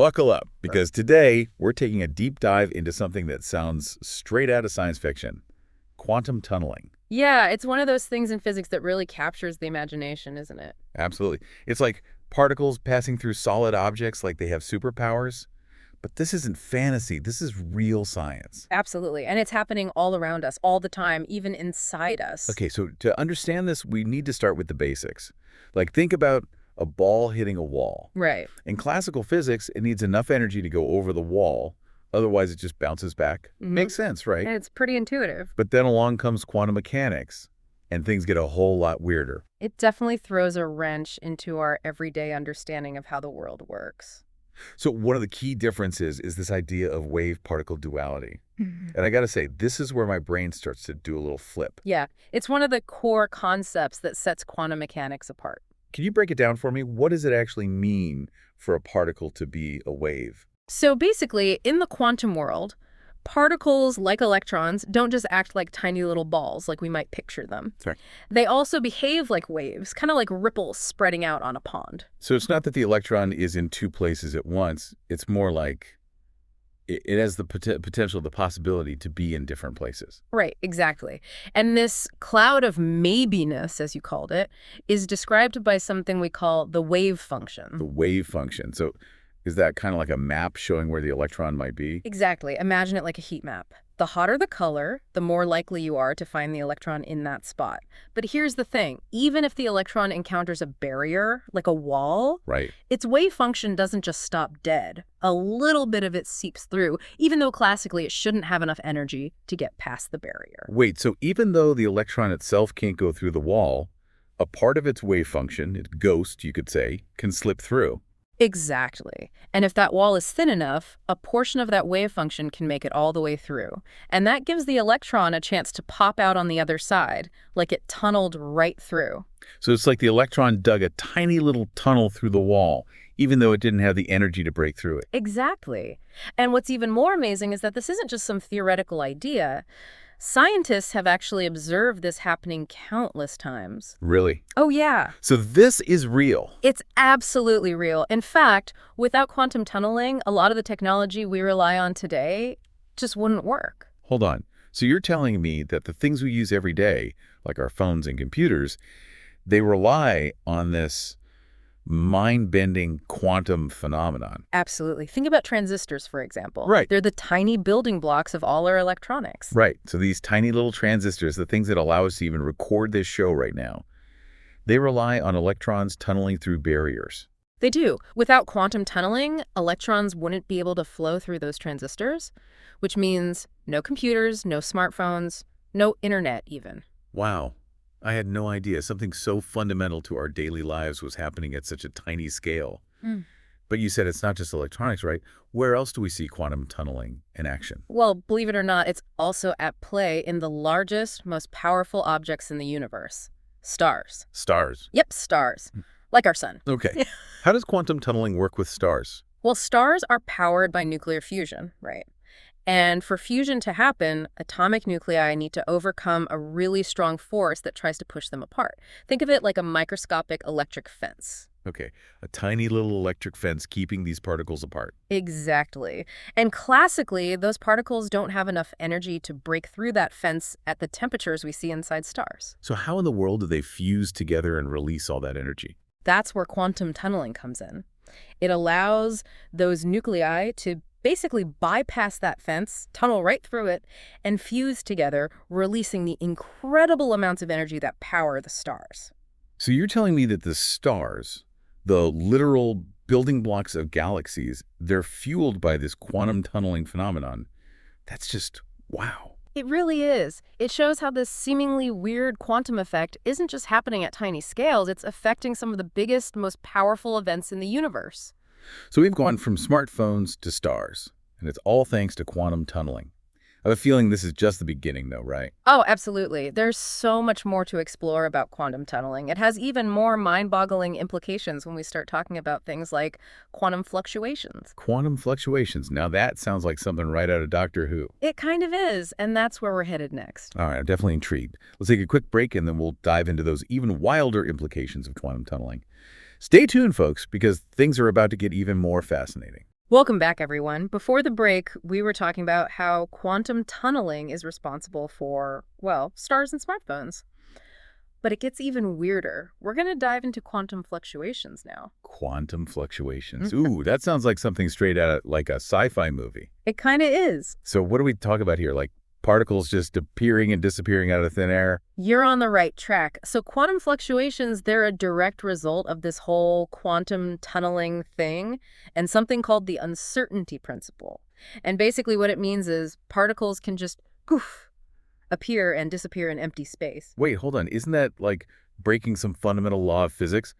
buckle up, because today we're taking a deep dive into something that sounds straight out of science fiction: quantum tunneling. Yeah, it's one of those things in physics that really captures the imagination, isn't it? Absolutely. It's like particles passing through solid objects like they have superpowers. But this isn't fantasy. This is real science. Absolutely. And it's happening all around us, all the time, even inside us. Okay, so to understand this, we need to start with the basics. Like, think about a ball hitting a wall. Right. In classical physics, it needs enough energy to go over the wall. Otherwise, it just bounces back. Makes sense, right? And it's pretty intuitive. But then along comes quantum mechanics, and things get a whole lot weirder. It definitely throws a wrench into our everyday understanding of how the world works. So one of the key differences is this idea of wave-particle duality. And I got to say, this is where my brain starts to do a little flip. Yeah, it's one of the core concepts that sets quantum mechanics apart. Can you break it down for me? What does it actually mean for a particle to be a wave? So basically, in the quantum world, particles, like electrons, don't just act like tiny little balls like we might picture them. Sorry. They also behave like waves, kind of like ripples spreading out on a pond. So it's not that the electron is in two places at once. It's more like it has the potential, the possibility to be in different places. Right, exactly. And this cloud of maybiness, as you called it, is described by something we call the wave function. The wave function. So is that kind of like a map showing where the electron might be? Exactly. Imagine it like a heat map. The hotter the color, the more likely you are to find the electron in that spot. But here's the thing. Even if the electron encounters a barrier, like a wall, Right. its wave function doesn't just stop dead. A little bit of it seeps through, even though classically it shouldn't have enough energy to get past the barrier. Wait, so even though the electron itself can't go through the wall, a part of its wave function, its ghost, you could say, can slip through. Exactly. And if that wall is thin enough, a portion of that wave function can make it all the way through. And that gives the electron a chance to pop out on the other side, like it tunneled right through. So it's like the electron dug a tiny little tunnel through the wall, even though it didn't have the energy to break through it. Exactly. And what's even more amazing is that this isn't just some theoretical idea. Scientists have actually observed this happening countless times. Really? Oh, yeah. So this is real. It's absolutely real. In fact, without quantum tunneling, a lot of the technology we rely on today just wouldn't work. Hold on. So you're telling me that the things we use every day, like our phones and computers, they rely on this mind-bending quantum phenomenon. Absolutely. Think about transistors, for example. Right. They're the tiny building blocks of all our electronics. Right. So these tiny little transistors, the things that allow us to even record this show right now, they rely on electrons tunneling through barriers. They do. Without quantum tunneling, electrons wouldn't be able to flow through those transistors, which means no computers, no smartphones, no internet even. Wow. I had no idea something so fundamental to our daily lives was happening at such a tiny scale. But you said it's not just electronics, right? Where else do we see quantum tunneling in action? Well, believe it or not, it's also at play in the largest, most powerful objects in the universe. Stars. Stars. Yep, stars. Like our sun. Okay. How does quantum tunneling work with stars? Well, stars are powered by nuclear fusion, right? And for fusion to happen, atomic nuclei need to overcome a really strong force that tries to push them apart. Think of it like a microscopic electric fence. Okay, a tiny little electric fence keeping these particles apart. Exactly. And classically, those particles don't have enough energy to break through that fence at the temperatures we see inside stars. So how in the world do they fuse together and release all that energy? That's where quantum tunneling comes in. It allows those nuclei to basically bypass that fence, tunnel right through it, and fuse together, releasing the incredible amounts of energy that power the stars. So you're telling me that the stars, the literal building blocks of galaxies, they're fueled by this quantum tunneling phenomenon. That's just wow. It really is. It shows how this seemingly weird quantum effect isn't just happening at tiny scales, it's affecting some of the biggest, most powerful events in the universe. So we've gone from smartphones to stars, and it's all thanks to quantum tunneling. I have a feeling this is just the beginning, though, right? Oh, absolutely. There's so much more to explore about quantum tunneling. It has even more mind-boggling implications when we start talking about things like quantum fluctuations. Quantum fluctuations. Now that sounds like something right out of Doctor Who. It kind of is, and that's where we're headed next. All right, I'm definitely intrigued. Let's take a quick break, and then we'll dive into those even wilder implications of quantum tunneling. Stay tuned, folks, because things are about to get even more fascinating. Welcome back, everyone. Before the break, we were talking about how quantum tunneling is responsible for, well, stars and smartphones. But it gets even weirder. We're going to dive into quantum fluctuations now. Quantum fluctuations. Mhm. Ooh, that sounds like something straight out of like a sci-fi movie. It kind of is. So what do we talk about here? Like particles just appearing and disappearing out of thin air? You're on the right track. So quantum fluctuations, they're a direct result of this whole quantum tunneling thing and something called the uncertainty principle. And basically what it means is particles can just poof, appear and disappear in empty space. Wait, hold on. Isn't that like breaking some fundamental law of physics?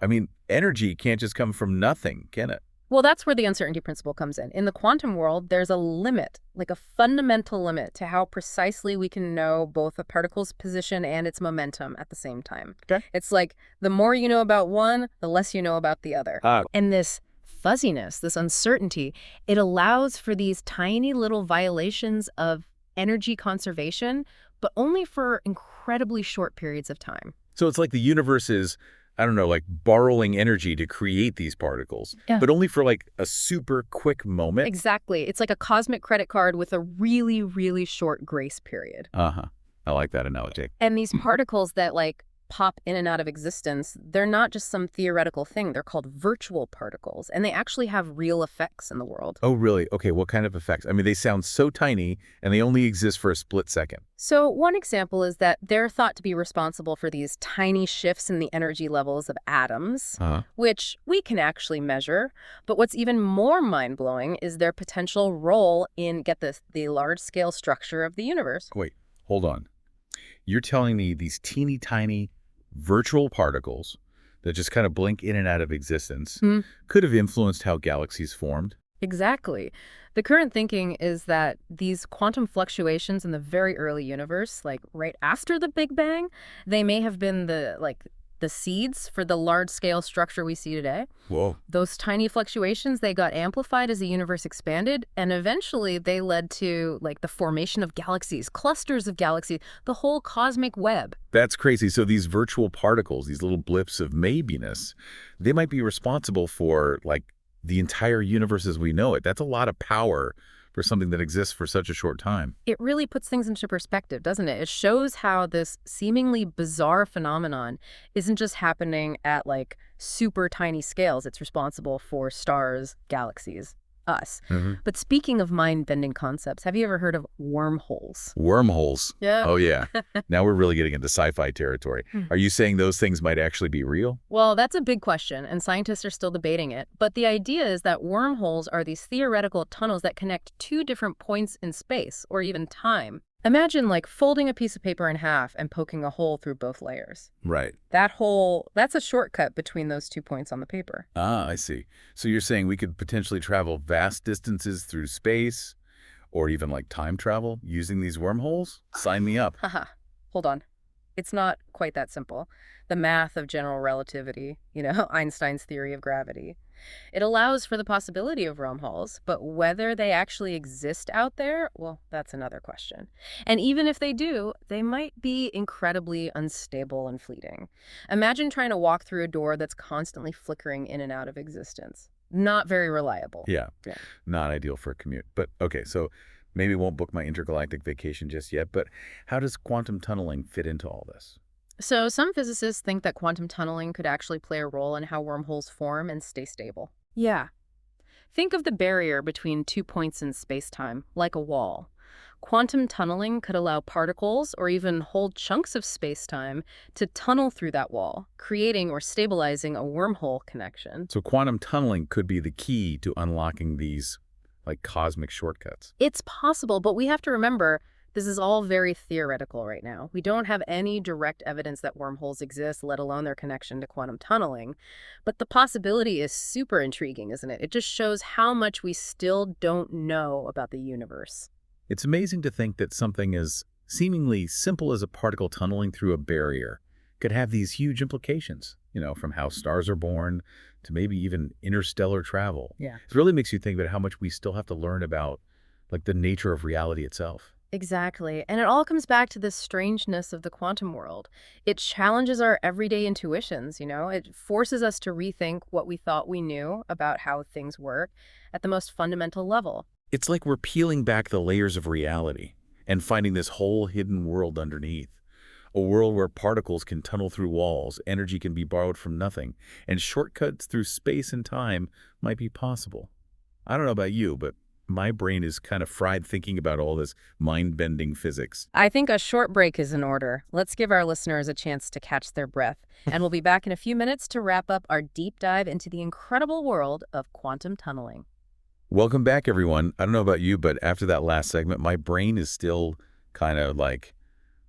I mean, energy can't just come from nothing, can it? Well, that's where the uncertainty principle comes in. In the quantum world, there's a limit, like a fundamental limit to how precisely we can know both a particle's position and its momentum at the same time. Okay. It's like the more you know about one, the less you know about the other. Ah, And this fuzziness, this uncertainty, it allows for these tiny little violations of energy conservation, but only for incredibly short periods of time. so it's like the universe is, I don't know, like borrowing energy to create these particles, Yeah. but only for like a super quick moment. Exactly. It's like a cosmic credit card with a really, really short grace period. Uh-huh. I like that analogy. And these particles that like pop in and out of existence, they're not just some theoretical thing. They're called virtual particles, and they actually have real effects in the world. Oh, really? Okay, what kind of effects? I mean, they sound so tiny, and they only exist for a split second. So one example is that they're thought to be responsible for these tiny shifts in the energy levels of atoms, Uh-huh. which we can actually measure. But what's even more mind-blowing is their potential role in, get this, the large-scale structure of the universe. Wait, hold on. You're telling me these teeny tiny virtual particles that just kind of blink in and out of existence Hmm. could have influenced how galaxies formed? Exactly. The current thinking is that these quantum fluctuations in the very early universe, like right after the Big Bang, they may have been the seeds for the large-scale structure we see today. Whoa. Those tiny fluctuations, they got amplified as the universe expanded, and eventually they led to like the formation of galaxies, clusters of galaxies, the whole cosmic web. That's crazy. So these virtual particles, these little blips of maybiness, they might be responsible for like the entire universe as we know it. That's a lot of power for something that exists for such a short time. It really puts things into perspective, doesn't it? It shows how this seemingly bizarre phenomenon isn't just happening at like super tiny scales. It's responsible for stars, galaxies, us. But speaking of mind-bending concepts, have you ever heard of wormholes? Wormholes. Yeah. Oh, yeah. Now we're really getting into sci-fi territory. Hmm. Are you saying those things might actually be real? Well, that's a big question, and scientists are still debating it. But the idea is that wormholes are these theoretical tunnels that connect two different points in space, or even time. Imagine like folding a piece of paper in half and poking a hole through both layers. Right. That hole, that's a shortcut between those 2 points on the paper. Ah, I see. So you're saying we could potentially travel vast distances through space or even like time travel using these wormholes? Sign me up. Haha, hold on. It's not quite that simple. The math of general relativity, Einstein's theory of gravity, it allows for the possibility of wormholes, but whether they actually exist out there, well, that's another question. And even if they do, they might be incredibly unstable and fleeting. Imagine trying to walk through a door that's constantly flickering in and out of existence. Not very reliable. Yeah. Yeah. Not ideal for a commute. But okay, so maybe won't book my intergalactic vacation just yet, but how does quantum tunneling fit into all this? So some physicists think that quantum tunneling could actually play a role in how wormholes form and stay stable. Yeah. Think of the barrier between 2 points in space-time, like a wall. Quantum tunneling could allow particles or even whole chunks of space-time to tunnel through that wall, creating or stabilizing a wormhole connection. So quantum tunneling could be the key to unlocking these like cosmic shortcuts. It's possible, but we have to remember this is all very theoretical right now. We don't have any direct evidence that wormholes exist, let alone their connection to quantum tunneling. But the possibility is super intriguing, isn't it? It just shows how much we still don't know about the universe. It's amazing to think that something as seemingly simple as a particle tunneling through a barrier could have these huge implications, from how stars are born to maybe even interstellar travel. Yeah. It really makes you think about how much we still have to learn about like the nature of reality itself. Exactly. And it all comes back to this strangeness of the quantum world. It challenges our everyday intuitions. It forces us to rethink what we thought we knew about how things work at the most fundamental level. It's like we're peeling back the layers of reality and finding this whole hidden world underneath. A world where particles can tunnel through walls, energy can be borrowed from nothing, and shortcuts through space and time might be possible. I don't know about you, but my brain is kind of fried thinking about all this mind-bending physics. I think a short break is in order. Let's give our listeners a chance to catch their breath. And we'll be back in a few minutes to wrap up our deep dive into the incredible world of quantum tunneling. Welcome back, everyone. I don't know about you, but after that last segment, my brain is still kind of like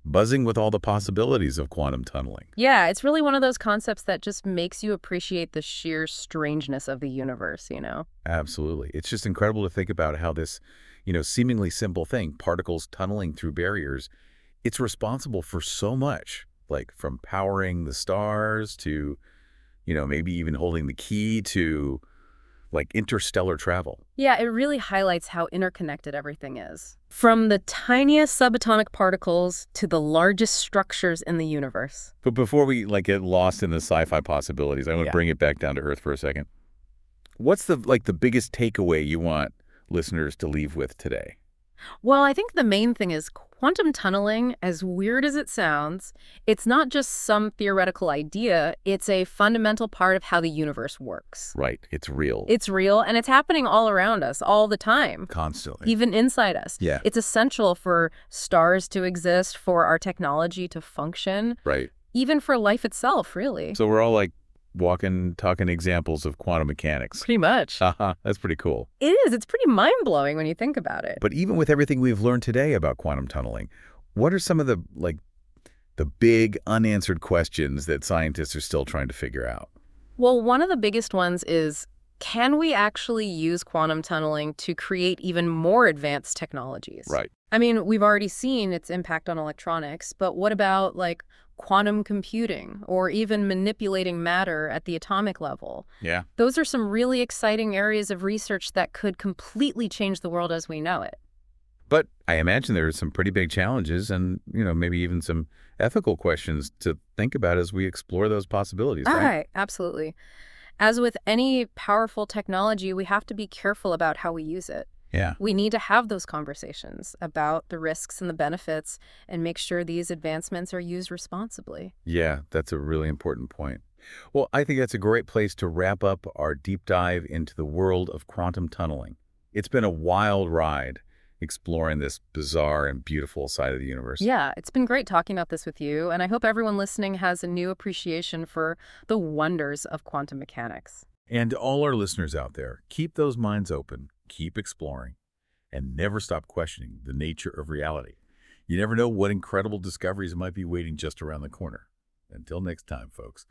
buzzing with all the possibilities of quantum tunneling. Yeah, it's really one of those concepts that just makes you appreciate the sheer strangeness of the universe. Absolutely. It's just incredible to think about how this, seemingly simple thing, particles tunneling through barriers, it's responsible for so much, like from powering the stars to, maybe even holding the key to like interstellar travel. Yeah, it really highlights how interconnected everything is. From the tiniest subatomic particles to the largest structures in the universe. But before we get lost in the sci-fi possibilities, I want to Yeah. bring it back down to earth for a second. What's the biggest takeaway you want listeners to leave with today? Well, I think the main thing is quantum tunneling, as weird as it sounds, it's not just some theoretical idea, it's a fundamental part of how the universe works. Right. It's real. It's real, and it's happening all around us, all the time, Constantly. even inside us. Yeah. It's essential for stars to exist, for our technology to function, Right. even for life itself, really. So we're all like walking, talking examples of quantum mechanics. Pretty much. Haha, that's pretty cool. It is. It's pretty mind-blowing when you think about it. But even with everything we've learned today about quantum tunneling, what are some of the big unanswered questions that scientists are still trying to figure out? Well, one of the biggest ones is, can we actually use quantum tunneling to create even more advanced technologies? Right. I mean, we've already seen its impact on electronics, but what about quantum computing or even manipulating matter at the atomic level? Yeah. Those are some really exciting areas of research that could completely change the world as we know it. But I imagine there are some pretty big challenges and, maybe even some ethical questions to think about as we explore those possibilities, All right? right, absolutely. As with any powerful technology, we have to be careful about how we use it. Yeah. We need to have those conversations about the risks and the benefits and make sure these advancements are used responsibly. Yeah, that's a really important point. Well, I think that's a great place to wrap up our deep dive into the world of quantum tunneling. It's been a wild ride exploring this bizarre and beautiful side of the universe. Yeah, it's been great talking about this with you, and I hope everyone listening has a new appreciation for the wonders of quantum mechanics. And to all our listeners out there, keep those minds open, keep exploring, and never stop questioning the nature of reality. You never know what incredible discoveries might be waiting just around the corner. Until next time, folks.